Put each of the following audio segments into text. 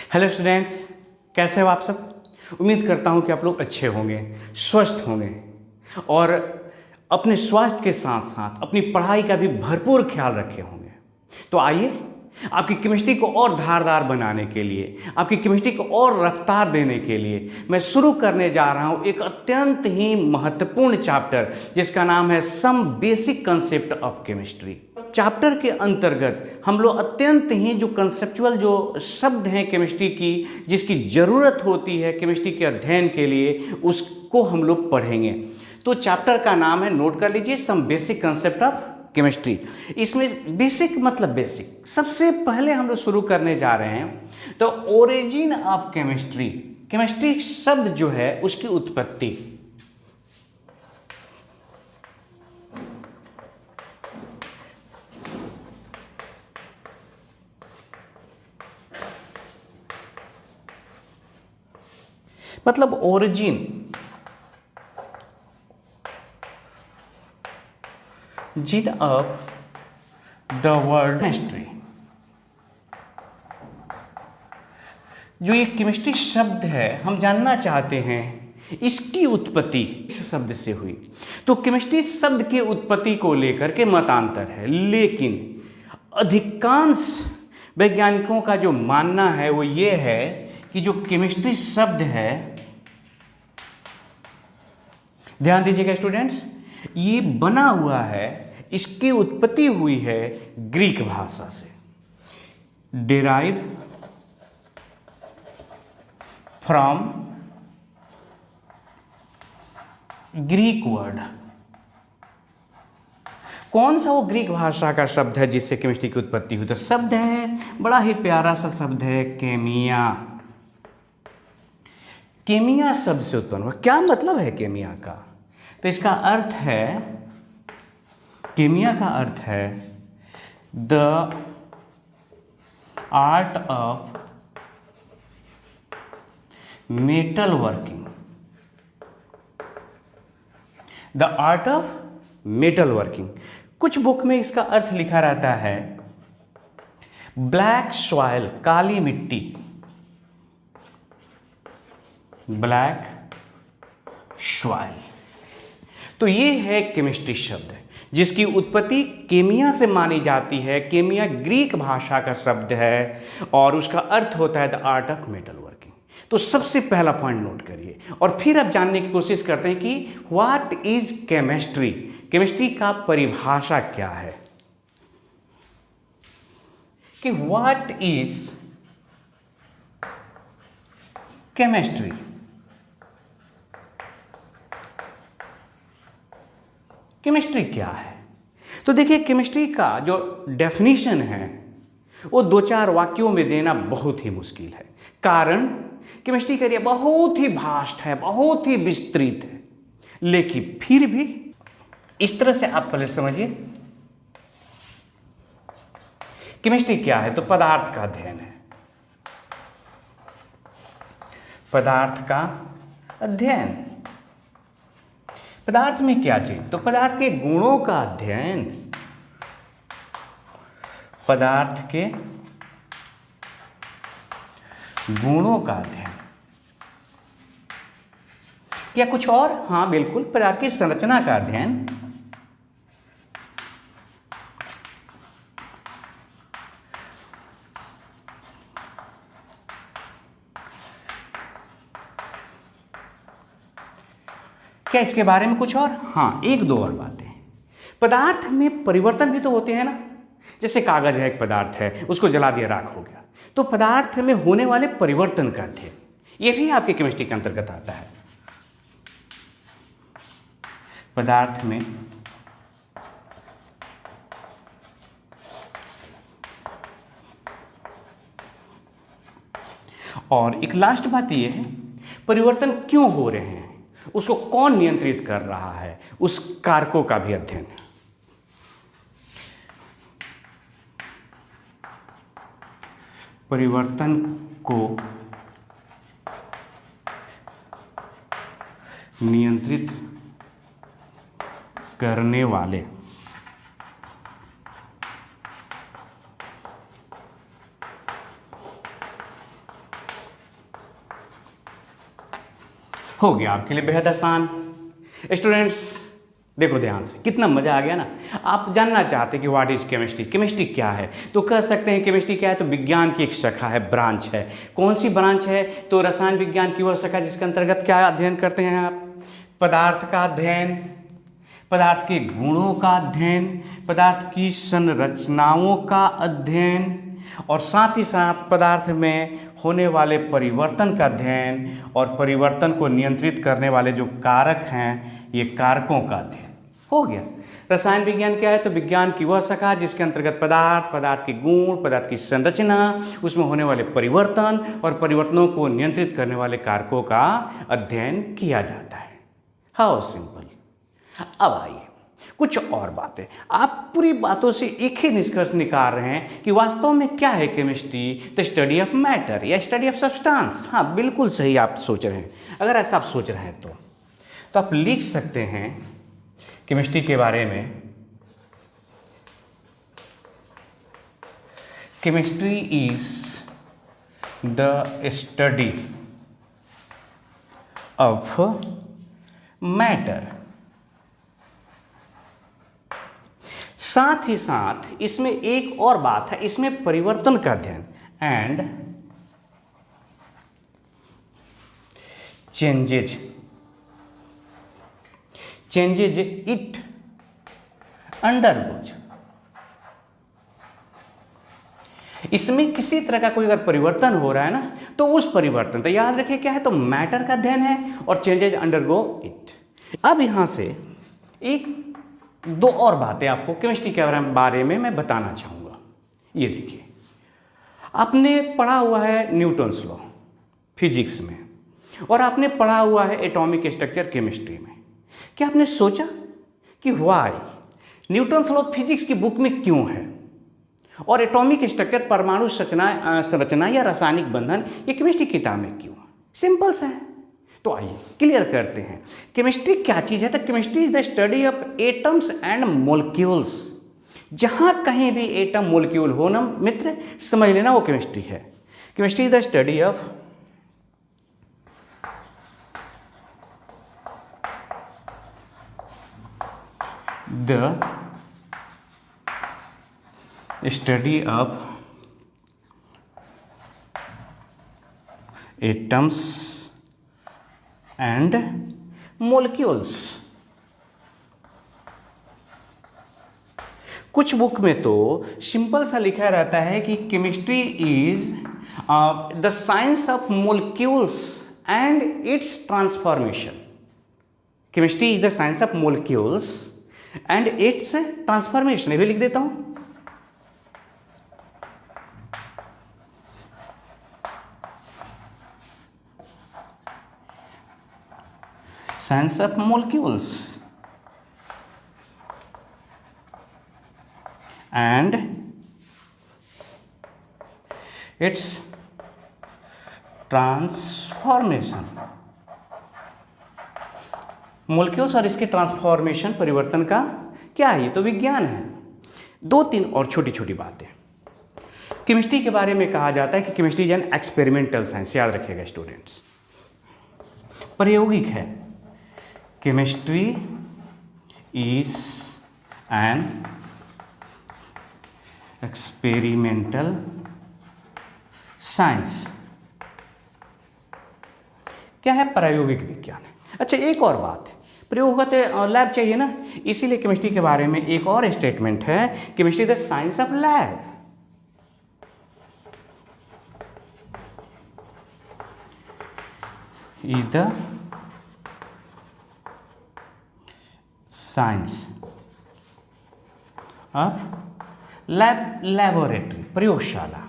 Hello students, कैसे हो आप सब। उम्मीद करता हूँ कि आप लोग अच्छे होंगे, स्वस्थ होंगे और अपने स्वास्थ्य के साथ साथ अपनी पढ़ाई का भी भरपूर ख्याल रखे होंगे। तो आइए, आपकी केमिस्ट्री को और धारदार बनाने के लिए, आपकी केमिस्ट्री को और रफ्तार देने के लिए मैं शुरू करने जा रहा हूँ एक अत्यंत ही महत्वपूर्ण चैप्टर जिसका नाम है some basic concept of chemistry. Chapter के अंतर्गत हम लोग अत्यंत ही जो कंसेप्चुअल जो शब्द हैं केमिस्ट्री की, जिसकी ज़रूरत होती है केमिस्ट्री के अध्ययन के लिए, उसको हम लोग पढ़ेंगे। तो चैप्टर का नाम है, नोट कर लीजिए, some basic concept of chemistry. इसमें बेसिक मतलब बेसिक, सबसे पहले हम लोग शुरू करने जा रहे हैं तो ओरिजिन ऑफ केमिस्ट्री। केमिस्ट्री शब्द जो है उसकी उत्पत्ति। मतलब ओरिजिन, जिन ऑफ द वर्ड केमिस्ट्री। जो ये केमिस्ट्री शब्द है, हम जानना चाहते हैं इसकी उत्पत्ति इस शब्द से हुई। तो केमिस्ट्री शब्द की उत्पत्ति को लेकर के मतांतर है, लेकिन अधिकांश वैज्ञानिकों का जो मानना है वो ये है कि जो केमिस्ट्री शब्द है, ध्यान दीजिएगा स्टूडेंट्स, ये बना हुआ है, इसकी उत्पत्ति हुई है ग्रीक भाषा से। Derive from Greek word. कौन सा वो ग्रीक भाषा का शब्द है जिससे केमिस्ट्री की उत्पत्ति हुई? तो शब्द है, बड़ा ही प्यारा सा शब्द है, केमिया। केमिया शब्द से उत्पन्न हुआ। क्या मतलब है केमिया का? तो इसका अर्थ है, केमिया का अर्थ है the art of metal working. The art of metal working. कुछ बुक में इसका अर्थ लिखा रहता है ब्लैक सॉइल, काली मिट्टी, ब्लैक सॉइल। तो ये है केमिस्ट्री शब्द जिसकी उत्पत्ति केमिया से मानी जाती है। केमिया ग्रीक भाषा का शब्द है और उसका अर्थ होता है the art of metal working. तो सबसे पहला पॉइंट नोट करिए और फिर अब जानने की कोशिश करते हैं कि व्हाट इज केमिस्ट्री। केमिस्ट्री का परिभाषा क्या है, कि व्हाट इज केमिस्ट्री। केमिस्ट्री क्या है? तो देखिए, केमिस्ट्री का जो डेफिनेशन है वो दो चार वाक्यों में देना बहुत ही मुश्किल है। कारण केमिस्ट्री का एरिया बहुत ही वास्ट है, बहुत ही विस्तृत है। लेकिन फिर भी इस तरह से आप पहले समझिए, केमिस्ट्री क्या है? तो पदार्थ का अध्ययन है, पदार्थ का अध्ययन। पदार्थ में क्या चीज? तो पदार्थ के गुणों का अध्ययन, पदार्थ के गुणों का अध्ययन। क्या कुछ और? हाँ बिल्कुल, पदार्थ की संरचना का अध्ययन, क्या इसके बारे में कुछ और? हाँ, एक दो और बातें। पदार्थ में परिवर्तन भी तो होते हैं ना। जैसे कागज है, एक पदार्थ है, उसको जला दिया, राख हो गया। तो पदार्थ में होने वाले परिवर्तन का अध्ययन, यह भी आपके केमिस्ट्री के अंतर्गत आता है। पदार्थ में और एक लास्ट बात यह है, परिवर्तन क्यों हो रहे हैं, उसको कौन नियंत्रित कर रहा है, उस कारकों का भी अध्ययन। परिवर्तन को नियंत्रित करने वाले हो गया आपके लिए बेहद आसान। स्टूडेंट्स देखो ध्यान से, कितना मज़ा आ गया ना। आप जानना चाहते हैं कि व्हाट इज़ केमिस्ट्री, केमिस्ट्री क्या है, तो कह सकते हैं केमिस्ट्री क्या है, तो विज्ञान की एक शाखा है, ब्रांच है। कौन सी ब्रांच है, तो रसायन विज्ञान की वह शाखा जिसके अंतर्गत क्या अध्ययन करते हैं आप, पदार्थ का अध्ययन, पदार्थ के गुणों का अध्ययन, पदार्थ की संरचनाओं का अध्ययन, और साथ ही साथ पदार्थ में होने वाले परिवर्तन का अध्ययन, और परिवर्तन को नियंत्रित करने वाले जो कारक हैं, ये कारकों का अध्ययन हो गया। रसायन विज्ञान क्या है, तो विज्ञान की वह शाखा जिसके अंतर्गत पदार्थ, पदार्थ के गुण, पदार्थ की संरचना, उसमें होने वाले परिवर्तन और परिवर्तनों को नियंत्रित करने वाले कारकों का अध्ययन किया जाता है। How simple. अब आइए कुछ और बातें। आप पूरी बातों से एक ही निष्कर्ष निकाल रहे हैं कि वास्तव में क्या है chemistry, the study of matter या स्टडी ऑफ सब्सटेंस। हाँ बिल्कुल सही आप सोच रहे हैं। अगर ऐसा आप सोच रहे हैं तो आप लिख सकते हैं केमिस्ट्री के बारे में, chemistry is the study of matter. साथ ही साथ इसमें एक और बात है, इसमें परिवर्तन का अध्ययन एंड चेंजेज इट अंडरगोज। इसमें किसी तरह का कोई अगर परिवर्तन हो रहा है ना, तो उस परिवर्तन, तो याद रखिए क्या है, तो मैटर का अध्ययन है और चेंजेज अंडरगो इट। अब यहां से एक दो और बातें आपको केमिस्ट्री के बारे में मैं बताना चाहूँगा। ये देखिए, आपने पढ़ा हुआ है न्यूटन्स लॉ फिजिक्स में, और आपने पढ़ा हुआ है एटॉमिक स्ट्रक्चर केमिस्ट्री में। क्या आपने सोचा कि व्हाई न्यूटन्स लॉ फिजिक्स की बुक में क्यों है और एटॉमिक स्ट्रक्चर परमाणु संरचना या रासायनिक बंधन ये केमिस्ट्री किताब में क्यों है? सिंपल सा है। तो आइए क्लियर करते हैं केमिस्ट्री क्या चीज़ है। तो chemistry is the study of atoms and molecules. जहाँ कहीं भी एटम मोलिक्यूल हो ना मित्र, समझ लेना वो केमिस्ट्री है। Chemistry is the study of the study of atoms and molecules. कुछ बुक में तो सिंपल सा लिखा रहता है कि chemistry is the science of molecules and it's transformation. Chemistry is the science of molecules and it's transformation. ये भी लिख देता हूं। Science of molecules and it's transformation. Molecules और इसके ट्रांसफॉर्मेशन, परिवर्तन का क्या है, ये तो विज्ञान है। दो तीन और छोटी छोटी बातें। केमिस्ट्री के बारे में कहा जाता है कि chemistry is an experimental science. याद रखिएगा स्टूडेंट्स, प्रायोगिक है। Chemistry is an experimental science. क्या है, प्रायोगिक विज्ञान है। अच्छा एक और बात है, प्रयोग होते लैब चाहिए ना, इसीलिए केमिस्ट्री के बारे में एक और स्टेटमेंट है, chemistry the science of lab. Is the science of lab, laboratory, प्रयोगशाला।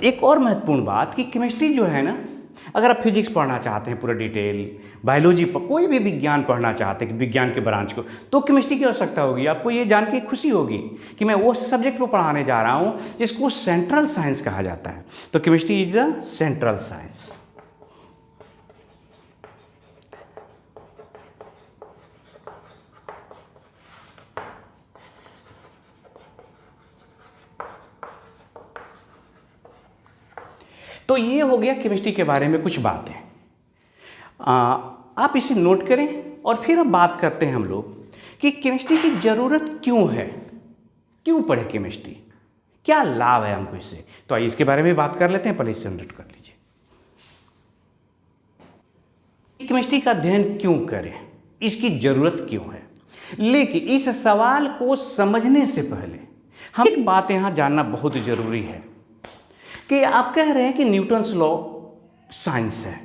एक और महत्वपूर्ण बात कि केमिस्ट्री जो है ना, अगर आप फिजिक्स पढ़ना चाहते हैं पूरा डिटेल, बायोलॉजी पर कोई भी विज्ञान पढ़ना चाहते हैं, विज्ञान के ब्रांच को, तो केमिस्ट्री की आवश्यकता होगी। आपको ये जान के खुशी होगी कि मैं वो सब्जेक्ट को पढ़ाने जा रहा हूँ जिसको सेंट्रल साइंस कहा जाता है। तो chemistry is the central science. तो ये हो गया केमिस्ट्री के बारे में कुछ बातें। आप इसे नोट करें और फिर अब बात करते हैं हम लोग कि केमिस्ट्री की ज़रूरत क्यों है, क्यों पढ़े केमिस्ट्री, क्या लाभ है हमको इससे। तो आइए इसके बारे में बात कर लेते हैं, पहले इसे नोट कर लीजिए। केमिस्ट्री का अध्ययन क्यों करें, इसकी ज़रूरत क्यों है। लेकिन इस सवाल को समझने से पहले हम एक बात यहाँ जानना बहुत ज़रूरी है कि आप कह रहे हैं कि न्यूटन्स लॉ साइंस है,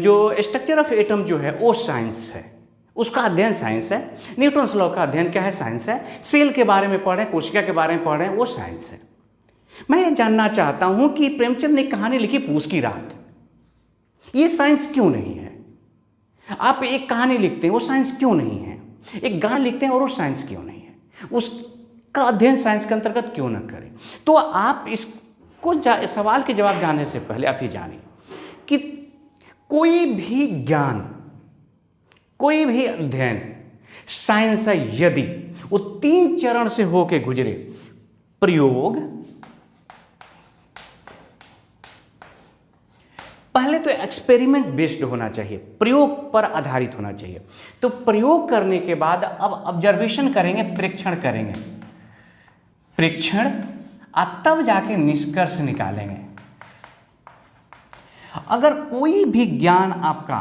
जो स्ट्रक्चर ऑफ एटम जो है वो साइंस है, उसका अध्ययन साइंस है। न्यूटन्स लॉ का अध्ययन क्या है, साइंस है। सेल के बारे में पढ़ रहे हैं, कोशिका के बारे में पढ़ रहे हैं, वो साइंस है। मैं ये जानना चाहता हूँ कि प्रेमचंद ने कहानी लिखी पूस की रात, ये साइंस क्यों नहीं है। आप एक कहानी लिखते हैं, वो साइंस क्यों नहीं है। एक गाना लिखते हैं और वो साइंस क्यों नहीं है, उसका अध्ययन साइंस के अंतर्गत क्यों न करें। तो आप इसको सवाल के जवाब जानने से पहले आप ये जानिए कि कोई भी ज्ञान, कोई भी अध्ययन साइंस है यदि वो 3 चरण से होके गुजरे। प्रयोग, पहले तो एक्सपेरिमेंट बेस्ड होना चाहिए, प्रयोग पर आधारित होना चाहिए। तो प्रयोग करने के बाद अब ऑब्जर्वेशन करेंगे, परीक्षण करेंगे, परीक्षण तब जाके निष्कर्ष निकालेंगे। अगर कोई भी ज्ञान आपका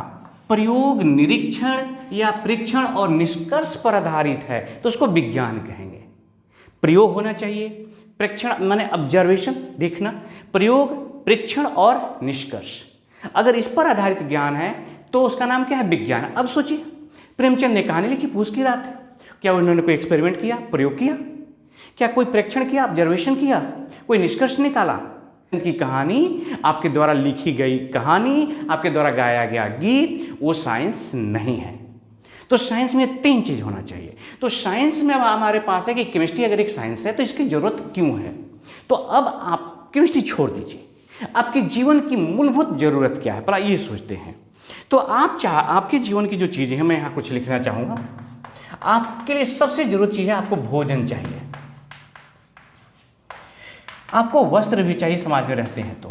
प्रयोग, निरीक्षण या परीक्षण और निष्कर्ष पर आधारित है तो उसको विज्ञान कहेंगे। प्रयोग होना चाहिए, परीक्षण माने ऑब्जर्वेशन, देखना, प्रयोग, परीक्षण और निष्कर्ष। अगर इस पर आधारित ज्ञान है तो उसका नाम क्या है, विज्ञान। अब सोचिए, प्रेमचंद ने कहानी लिखी पूस की रात, क्या उन्होंने कोई एक्सपेरिमेंट किया, प्रयोग किया, क्या कोई परीक्षण किया, ऑब्जर्वेशन किया, कोई निष्कर्ष निकाला। की कहानी, आपके द्वारा लिखी गई कहानी, आपके द्वारा गाया गया गीत, वो साइंस नहीं है। तो साइंस में 3 चीज होना चाहिए। तो साइंस में हमारे पास है कि केमिस्ट्री अगर एक साइंस है तो इसकी जरूरत क्यों है। तो अब आप केमिस्ट्री छोड़ दीजिए, आपके जीवन की मूलभूत जरूरत क्या है, पहला ये सोचते हैं। तो आपके जीवन की जो चीजें हैं, मैं यहाँ कुछ लिखना चाहूँगा। आपके लिए सबसे जरूरत चीज है, आपको भोजन चाहिए, आपको वस्त्र भी चाहिए, समाज में रहते हैं तो।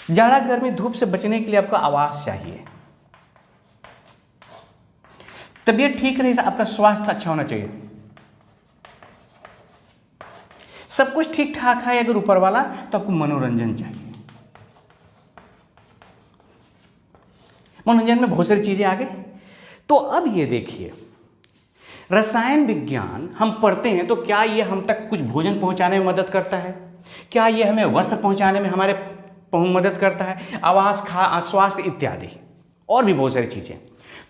जाड़ा गर्मी धूप से बचने के लिए आपको आवास चाहिए, तबीयत ठीक रहे, आपका स्वास्थ्य अच्छा होना चाहिए। सब कुछ ठीक ठाक है अगर ऊपर वाला, तो आपको मनोरंजन चाहिए। मनोरंजन में बहुत सारी चीजें आ गई। तो अब ये देखिए, रसायन विज्ञान हम पढ़ते हैं तो क्या ये हम तक कुछ भोजन पहुंचाने में मदद करता है, क्या ये हमें वस्त्र पहुंचाने में हमारे मदद करता है, आवास, स्वास्थ्य इत्यादि और भी बहुत सारी चीज़ें।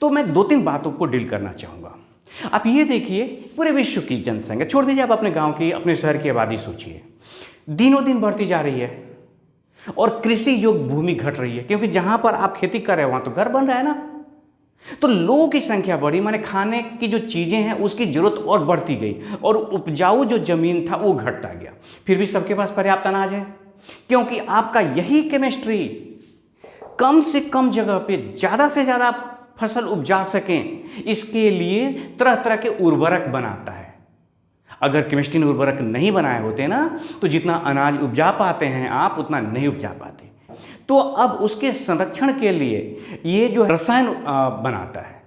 तो मैं 2-3 बातों को डील करना चाहूँगा। आप ये देखिए, पूरे विश्व की जनसंख्या छोड़ दीजिए, आप अपने गांव की, अपने शहर की आबादी सोचिए, दिनों दिन बढ़ती जा रही है और कृषि योग्य भूमि घट रही है, क्योंकि जहाँ पर आप खेती कर रहे हैं वहाँ तो घर बन रहा है ना। तो लोगों की संख्या बढ़ी, माने खाने की जो चीज़ें हैं उसकी जरूरत और बढ़ती गई और उपजाऊ जो जमीन था वो घटता गया। फिर भी सबके पास पर्याप्त अनाज है, क्योंकि आपका यही केमिस्ट्री कम से कम जगह पे ज़्यादा से ज़्यादा फसल उपजा सकें, इसके लिए तरह तरह के उर्वरक बनाता है। अगर केमिस्ट्री ने उर्वरक नहीं बनाए होते ना, तो जितना अनाज उपजा पाते हैं आप, उतना नहीं उपजा पाते। तो अब उसके संरक्षण के लिए ये जो रसायन बनाता है,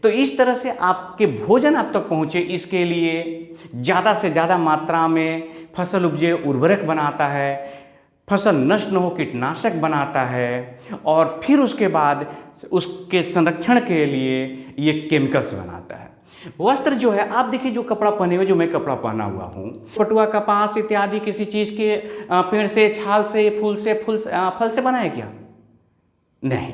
तो इस तरह से आपके भोजन आप तक पहुँचे, इसके लिए ज़्यादा से ज़्यादा मात्रा में फसल उपजे, उर्वरक बनाता है, फसल नष्ट न हो कीटनाशक बनाता है, और फिर उसके बाद उसके संरक्षण के लिए ये केमिकल्स बनाता है। वस्त्र जो है, आप देखिए जो कपड़ा पहने हुए, जो मैं कपड़ा पहना हुआ हूँ, पटुआ, कपास इत्यादि किसी चीज़ के पेड़ से, छाल से, फल से बना है क्या? नहीं।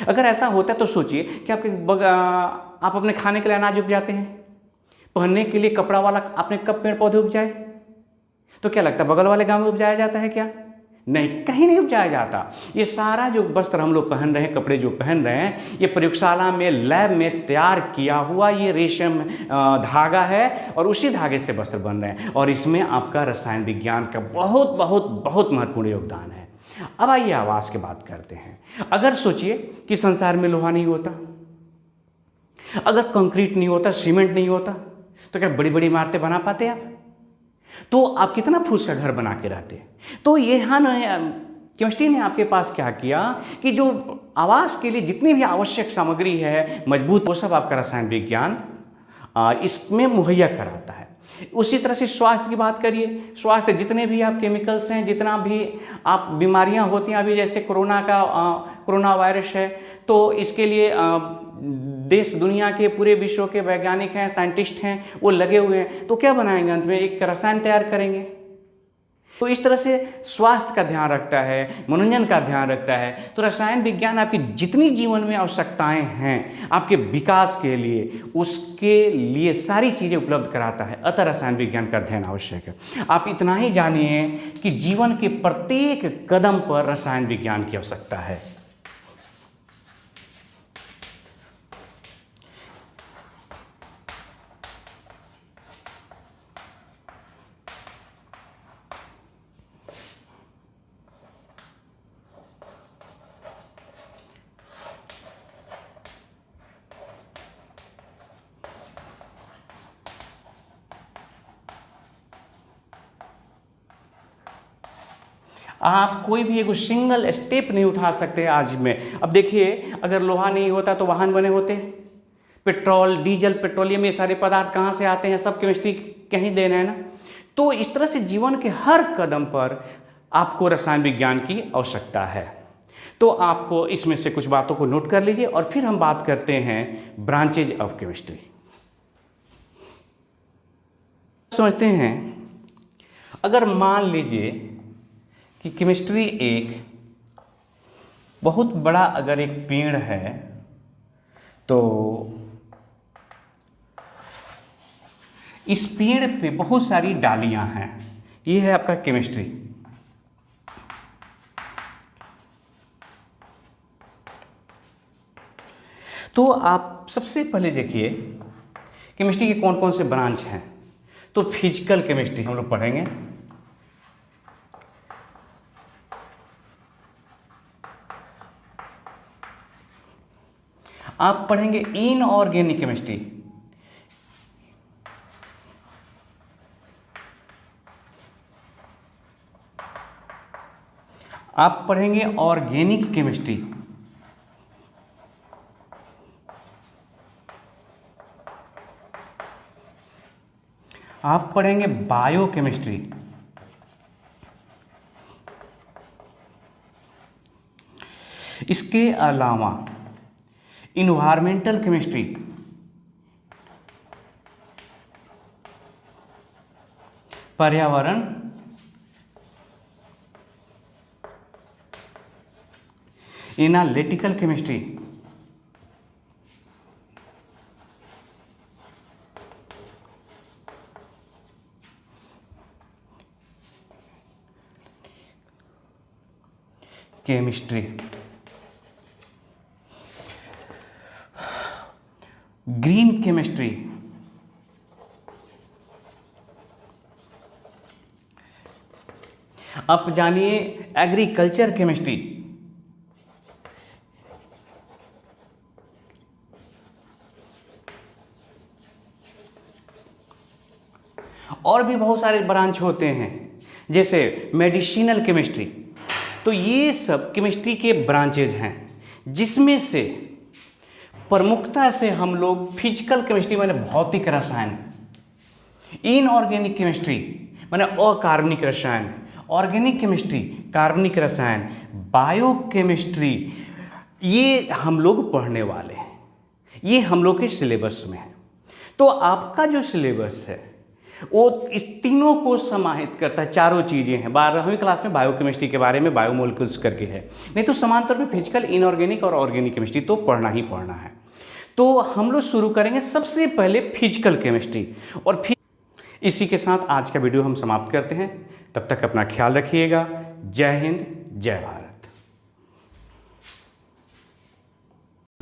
अगर ऐसा होता है तो सोचिए कि आप अपने खाने के लिए अनाज उपजाते हैं, पहनने के लिए कपड़ा वाला आपने कब पेड़ पौधे उपजाए? तो क्या लगता है बगल वाले गांव में उपजाया जाता है क्या? नहीं, कहीं नहीं उपजाया जाता। ये सारा जो वस्त्र हम लोग पहन रहे हैं, कपड़े जो पहन रहे हैं, ये प्रयोगशाला में, लैब में तैयार किया हुआ ये रेशम धागा है, और उसी धागे से वस्त्र बन रहे हैं, और इसमें आपका रसायन विज्ञान का बहुत बहुत बहुत महत्वपूर्ण योगदान है। अब आइए आवास की बात करते हैं। अगर सोचिए कि संसार में लोहा नहीं होता, अगर कंक्रीट नहीं होता, सीमेंट नहीं होता, तो क्या बड़ी बड़ी इमारतें बना पाते आप? तो आप कितना फूस का घर बना के रहते? तो यहाँ केमिस्ट्री ने आपके पास क्या किया कि जो आवास के लिए जितनी भी आवश्यक सामग्री है मजबूत, वो सब आपका रसायन विज्ञान इसमें मुहैया कराता है। उसी तरह से स्वास्थ्य की बात करिए, स्वास्थ्य जितने भी आप केमिकल्स हैं, जितना भी आप बीमारियां होती हैं, अभी जैसे कोरोना वायरस है, तो इसके लिए देश दुनिया के पूरे विश्व के वैज्ञानिक हैं, साइंटिस्ट हैं, वो लगे हुए हैं। तो क्या बनाएंगे अंत में? एक रसायन तैयार करेंगे। तो इस तरह से स्वास्थ्य का ध्यान रखता है, मनोरंजन का ध्यान रखता है। तो रसायन विज्ञान आपकी जितनी जीवन में आवश्यकताएं हैं आपके विकास के लिए, उसके लिए सारी चीज़ें उपलब्ध कराता है। अतः रसायन विज्ञान का अध्ययन आवश्यक है। आप इतना ही जानिए कि जीवन के प्रत्येक कदम पर रसायन विज्ञान की आवश्यकता है। आप कोई भी एक सिंगल स्टेप नहीं उठा सकते आज में। अब देखिए, अगर लोहा नहीं होता तो वाहन बने होते। पेट्रोल, डीजल, पेट्रोलियम, ये सारे पदार्थ कहाँ से आते हैं? सब केमिस्ट्री कहीं देना है ना। तो इस तरह से जीवन के हर कदम पर आपको रसायन विज्ञान की आवश्यकता है। तो आप इसमें से कुछ बातों को नोट कर लीजिए और फिर हम बात करते हैं ब्रांचेज ऑफ केमिस्ट्री। समझते हैं, अगर मान लीजिए कि केमिस्ट्री एक बहुत बड़ा अगर एक पेड़ है, तो इस पेड़ पे बहुत सारी डालियां हैं। ये है आपका केमिस्ट्री। तो आप सबसे पहले देखिए केमिस्ट्री के कौन कौन से ब्रांच हैं। तो फिजिकल केमिस्ट्री हम लोग पढ़ेंगे। आप पढ़ेंगे इनऑर्गेनिक केमिस्ट्री। आप पढ़ेंगे ऑर्गेनिक केमिस्ट्री। आप पढ़ेंगे बायोकेमिस्ट्री। इसके अलावा इन्वायरमेंटल केमिस्ट्री, पर्यावरण, analytical chemistry, chemistry, green chemistry, आप जानिए एग्रीकल्चर केमिस्ट्री, और भी बहुत सारे ब्रांच होते हैं जैसे मेडिसिनल केमिस्ट्री। तो ये सब केमिस्ट्री के ब्रांचेज हैं, जिसमें से प्रमुखता से हम लोग फिजिकल केमिस्ट्री माने भौतिक रसायन, इनऑर्गेनिक केमिस्ट्री माने अकार्बनिक रसायन, ऑर्गेनिक केमिस्ट्री कार्बनिक रसायन, बायोकेमिस्ट्री, ये हम लोग पढ़ने वाले हैं। ये हम लोग के सिलेबस में है। तो आपका जो सिलेबस है वो इस तीनों को समाहित करता है। चारों चीज़ें हैं। 12वीं क्लास में बायोकेमिस्ट्री के बारे में बायोमोलिक्यूल्स करके है, नहीं तो समान तौर पे फिजिकल, इनऑर्गेनिक और ऑर्गेनिक केमिस्ट्री तो पढ़ना ही पढ़ना है। तो हम लोग शुरू करेंगे सबसे पहले फिजिकल केमिस्ट्री, और फिर इसी के साथ आज का वीडियो हम समाप्त करते हैं। तब तक अपना ख्याल रखिएगा। जय हिंद, जय भारत।